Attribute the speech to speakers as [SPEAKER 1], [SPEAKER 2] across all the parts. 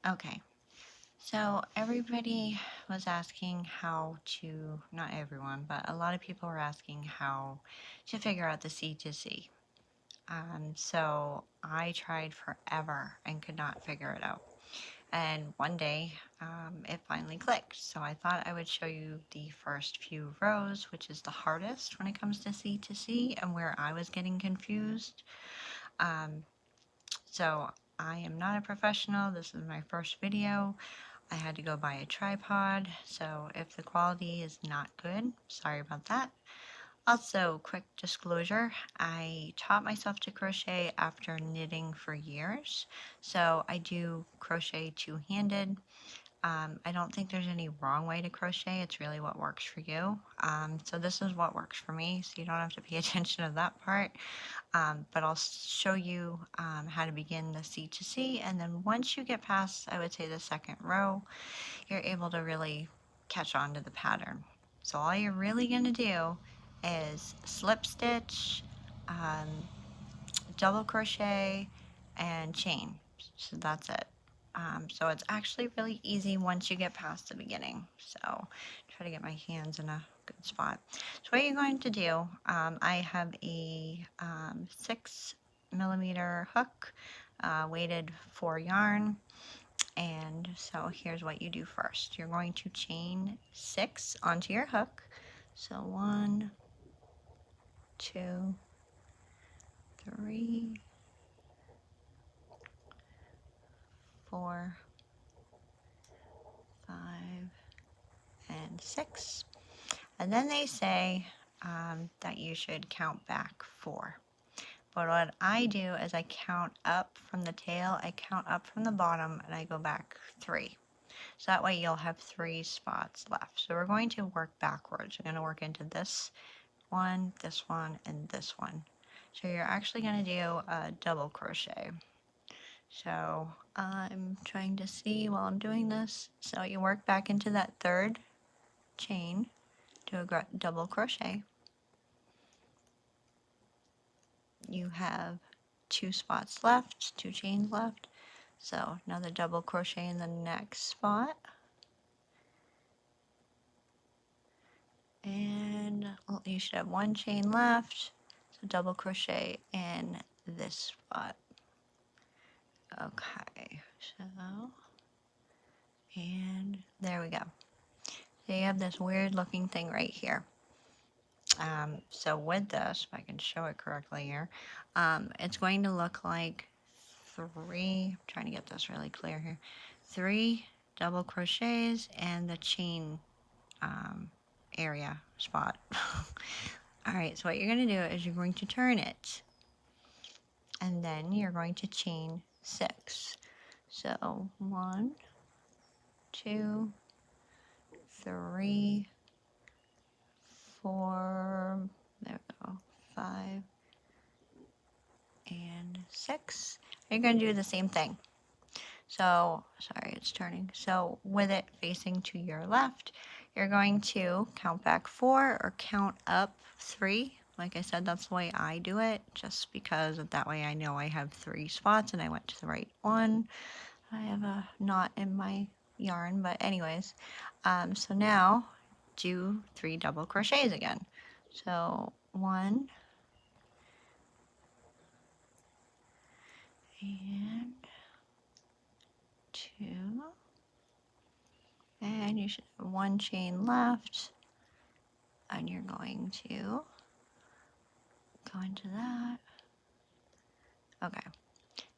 [SPEAKER 1] Okay, so everybody was asking how to, not everyone, but a lot of people were asking how to figure out the C2C. So I tried forever and could not figure it out. And one day it finally clicked. So I thought I would show you the first few rows, which is the hardest when it comes to C2C and where I was getting confused. Um, so I am not a professional. This is my first video. I had to go buy a tripod, so if the quality is not good, sorry about that. Also, quick disclosure, I taught myself to crochet after knitting for years, so I do crochet two-handed. I don't think there's any wrong way to crochet, it's really what works for you. So this is what works for me, so you don't have to pay attention to that part. But I'll show you how to begin the C2C, and then once you get past, I would say, the second row, you're able to really catch on to the pattern. So all you're really going to do is slip stitch, um, double crochet, and chain. So that's it. So it's actually really easy once you get past the beginning. So try to get my hands in a good spot. So what you're going to do, I have a 6mm hook, weighted 4 yarn. And so here's what you do first. You're going to chain 6 onto your hook. So 1, 2, 3, 4, 5, and 6. And then they say that you should count back 4. But what I do is I count up from the tail, I count up from the bottom, and I go back 3. So that way you'll have 3 spots left. So we're going to work backwards. We're going to work into this one, and this one. So you're actually going to do a double crochet. So I'm trying to see while I'm doing this. So you work back into that third chain, do a double crochet. You have 2 spots left, 2 chains left. So another double crochet in the next spot. And you should have 1 chain left. So double crochet in this spot. Okay, so, and there we go. So you have this weird looking thing right here. So with this, if I can show it correctly here, it's going to look like 3, I'm trying to get this really clear here, 3 double crochets and the chain area spot. Alright, so what you're going to do is you're going to turn it, and then you're going to chain 6. So 1, 2, 3, 4, there we go, 5, and 6. You're going to do the same thing. So, sorry, it's turning. So with it facing to your left, you're going to count back 4 or count up 3. Like I said, that's the way I do it, just because that way I know I have 3 spots and I went to the right one. I have a knot in my yarn, but anyways, so now do 3 double crochets again. So 1, and 2, and you should have 1 chain left, and you're going to go into that. Okay,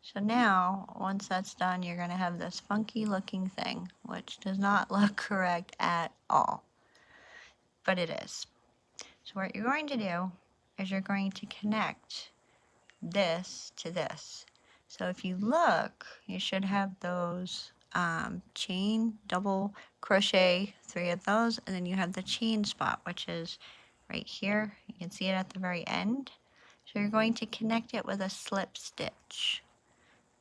[SPEAKER 1] so now once that's done, you're going to have this funky looking thing, which does not look correct at all, but it is. So what you're going to do is you're going to connect this to this. So if you look, you should have those chain, double crochet, 3 of those, and then you have the chain spot, which is right here. You can see it at the very end. So you're going to connect it with a slip stitch.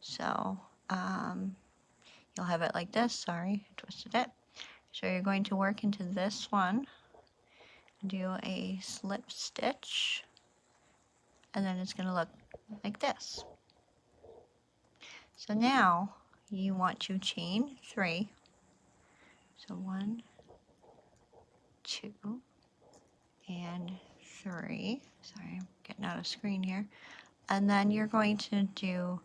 [SPEAKER 1] So you'll have it like this. Sorry, I twisted it. So you're going to work into this one, do a slip stitch, and then it's going to look like this. So now you want to chain 3. So 1, 2, and 3. Sorry, I'm getting out of screen here. And then you're going to do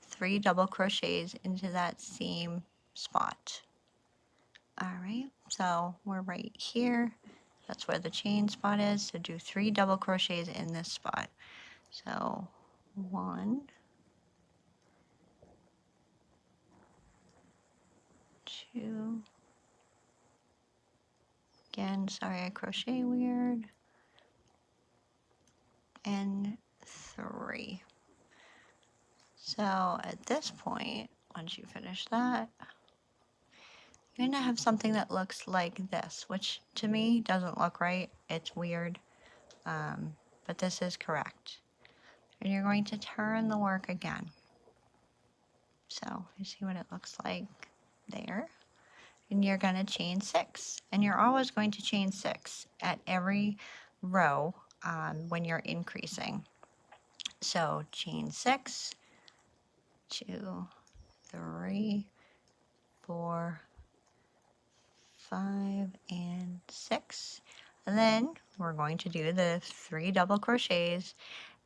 [SPEAKER 1] 3 double crochets into that same spot. Alright, so we're right here. That's where the chain spot is. So do 3 double crochets in this spot. So 1, 2, again, sorry I crochet weird, and 3. So at this point, once you finish that, you're going to have something that looks like this, which to me doesn't look right. It's weird, but this is correct. And you're going to turn the work again. So you see what it looks like there. And you're going to chain 6. And you're always going to chain 6 at every row when you're increasing. So chain 6, 2, 3, 4, 5, and 6. And then we're going to do the 3 double crochets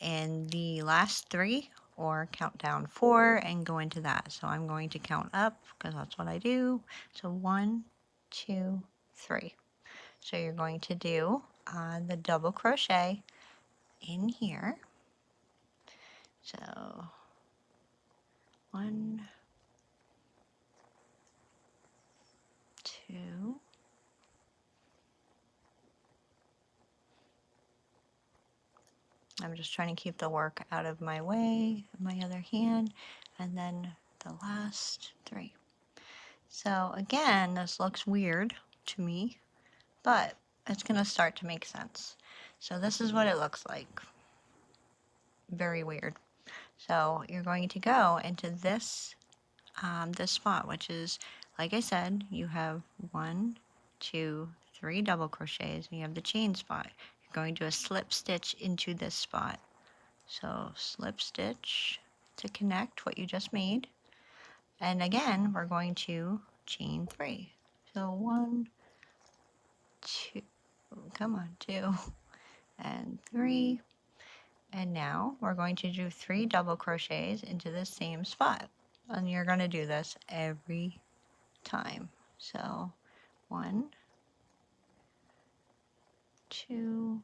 [SPEAKER 1] in the last 3, or count down 4 and go into that. So I'm going to count up because that's what I do. So 1, 2, 3. So you're going to do the double crochet in here. So 1, 2, I'm just trying to keep the work out of my way, my other hand, and then the last 3. So again, this looks weird to me, but it's going to start to make sense. So this is what it looks like. Very weird. So you're going to go into this this spot, which is, like I said, you have 1, 2, 3 double crochets, and you have the chain spot. You're going to slip stitch into this spot. So slip stitch to connect what you just made. And again, we're going to chain 3. So 1, 2, come on, 2, and 3. And now we're going to do 3 double crochets into the same spot. And you're going to do this every time. So 1, 2,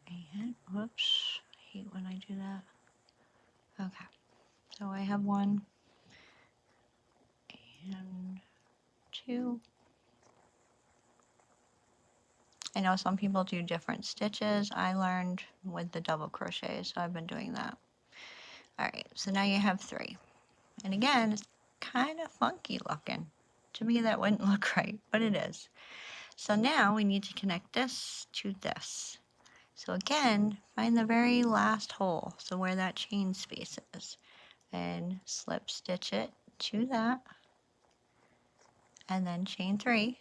[SPEAKER 1] and whoops, I hate when I do that. Okay, so I have 1 and 2. I know some people do different stitches. I learned with the double crochet, so I've been doing that. Alright, so now you have 3. And again, it's kind of funky looking. To me, that wouldn't look right, but it is. So now we need to connect this to this. So again, find the very last hole, so where that chain space is, and slip stitch it to that, and then chain 3.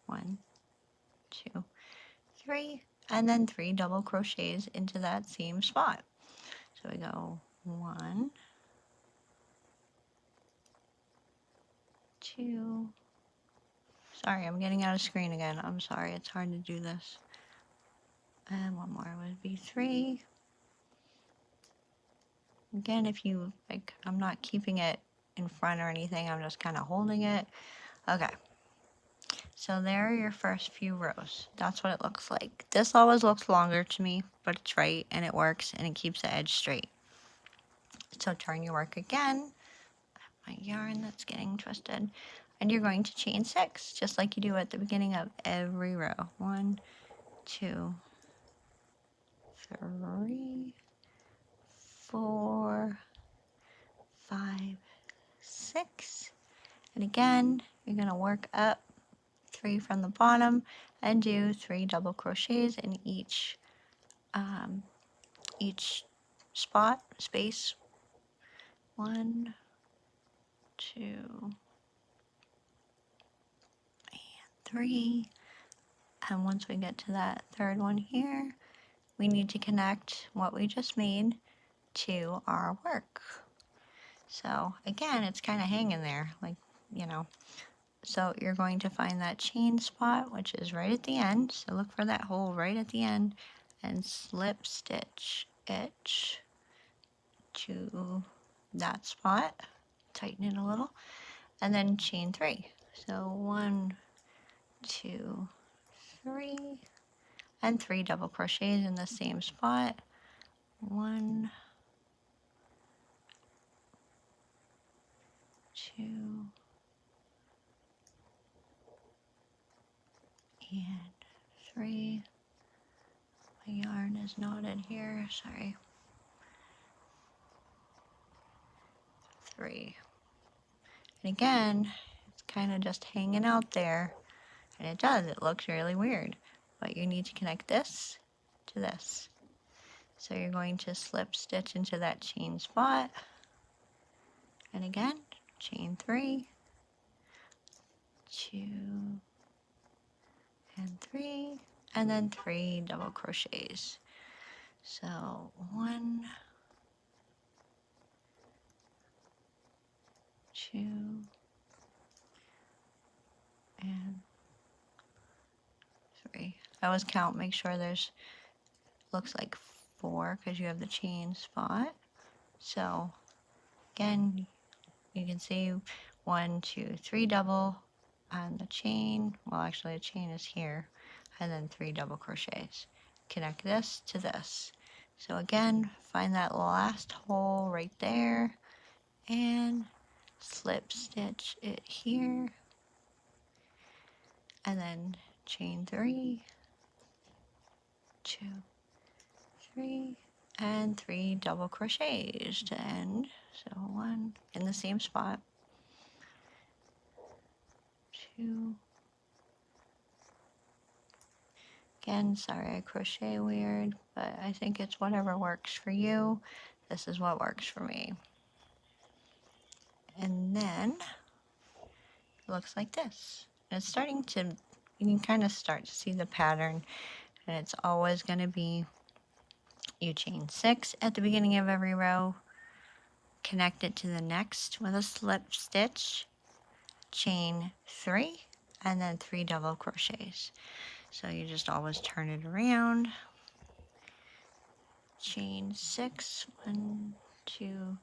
[SPEAKER 1] 1, 2, 3, and then 3 double crochets into that same spot. So we go 1, 2, sorry, I'm getting out of screen again. I'm sorry, it's hard to do this. And one more would be 3. Again, if you, like, I'm not keeping it in front or anything, I'm just kind of holding it. Okay. So there are your first few rows. That's what it looks like. This always looks longer to me, but it's right, and it works, and it keeps the edge straight. So turn your work again. My yarn that's getting twisted. And you're going to chain 6, just like you do at the beginning of every row. 1, 2, 3, 4, 5, 6. And again, you're going to work up 3 from the bottom and do 3 double crochets in each spot, space. 1, 2, and 3. And once we get to that third one here, we need to connect what we just made to our work. So again, it's kind of hanging there, like, you know. So you're going to find that chain spot, which is right at the end. So look for that hole right at the end and slip stitch it to that spot. Tighten it a little and then chain 3. So 1, 2, 3, and 3 double crochets in the same spot. 1, 2, and 3. My yarn is knotted here, sorry. 3. And again, it's kind of just hanging out there, and it looks really weird, but you need to connect this to this. So you're going to slip stitch into that chain spot, and again, chain 3, 2, and 3, and then 3 double crochets. So 1, 2, and 3. I always count, make sure there's, looks like 4 because you have the chain spot. So again, you can see 1, 2, 3 double on the chain. Well, actually the chain is here, and then 3 double crochets. Connect this to this. So again, find that last hole right there and slip stitch it here, and then chain 3, 2, 3, and 3 double crochets to end. So 1 in the same spot, 2. Again, sorry I crochet weird, but I think it's whatever works for you. This is what works for me. And then it looks like this. And it's starting to, you can kind of start to see the pattern, and it's always going to be, you chain 6 at the beginning of every row, connect it to the next with a slip stitch, chain 3, and then 3 double crochets. So you just always turn it around, chain 6, 1, 2,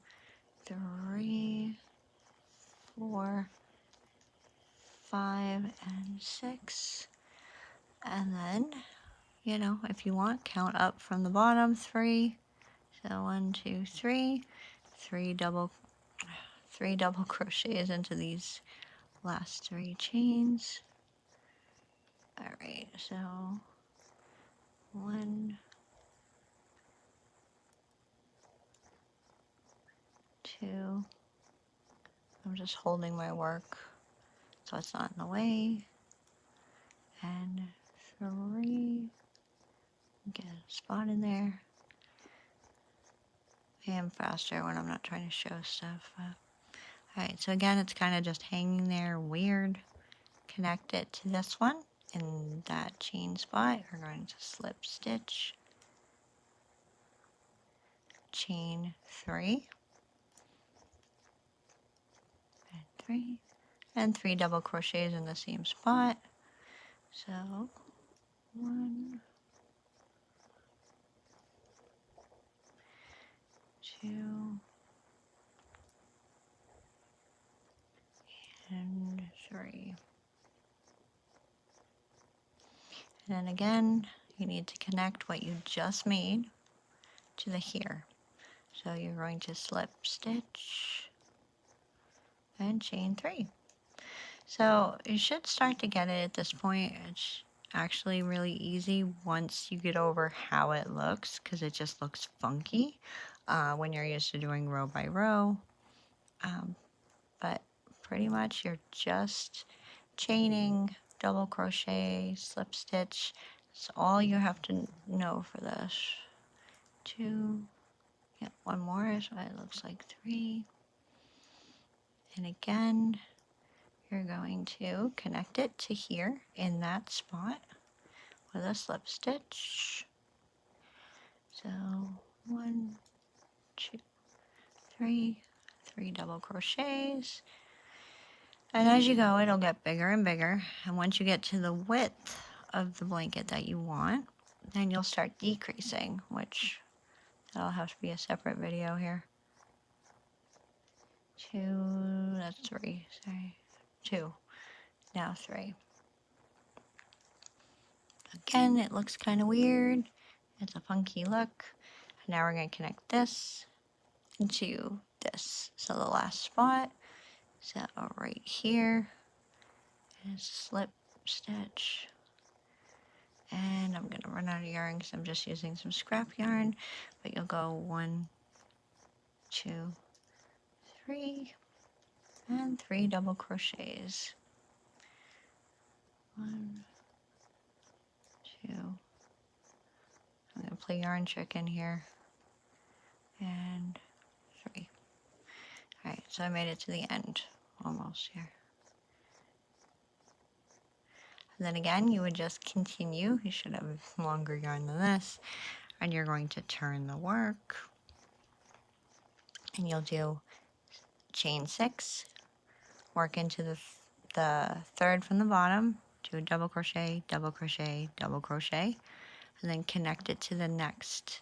[SPEAKER 1] 3, 4, 5, and 6, and then, you know, if you want, count up from the bottom, 3. So 1, 2, 3, 3 double crochets into these last 3 chains. All right, so 1, 2. I'm just holding my work so it's not in the way. And 3. Get a spot in there. I am faster when I'm not trying to show stuff. Alright, so again, it's kind of just hanging there weird. Connect it to this one in that chain spot. We're going to slip stitch, chain 3, and 3, and 3 double crochets in the same spot. So 1, 2, and 3. And then again, you need to connect what you just made to the here. So you're going to slip stitch and chain 3. So you should start to get it at this point. It's actually really easy once you get over how it looks, because it just looks funky when you're used to doing row by row. But pretty much you're just chaining, double crochet, slip stitch. That's all you have to know for this. 2, yeah, 1 more is what it looks like, 3. And again, you're going to connect it to here in that spot with a slip stitch. So 1, 2, 3, 3 double crochets. And as you go, it'll get bigger and bigger. And once you get to the width of the blanket that you want, then you'll start decreasing, which that'll have to be a separate video here. 2, that's 3, sorry. 2, now 3. Again, it looks kind of weird. It's a funky look. Now we're going to connect this into this. So the last spot, so right here is slip stitch. And I'm going to run out of yarn because I'm just using some scrap yarn. But you'll go 1, 2, 3, and 3 double crochets. 1, 2. I'm going to play yarn chicken here. And 3. Alright, so I made it to the end almost here. And then again, you would just continue. You should have longer yarn than this. And you're going to turn the work. And you'll do chain 6, work into the third from the bottom, do a double crochet, double crochet, double crochet, and then connect it to the next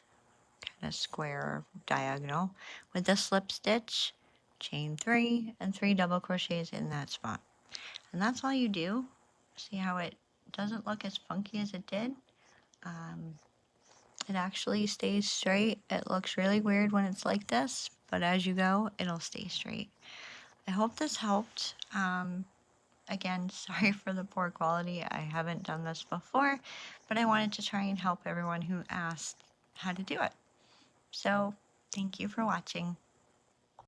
[SPEAKER 1] kind of square diagonal with the slip stitch, chain 3, and 3 double crochets in that spot. And that's all you do. See how it doesn't look as funky as it did? It actually stays straight. It looks really weird when it's like this, but as you go, it'll stay straight. I hope this helped. Again, sorry for the poor quality. I haven't done this before, but I wanted to try and help everyone who asked how to do it. So, thank you for watching.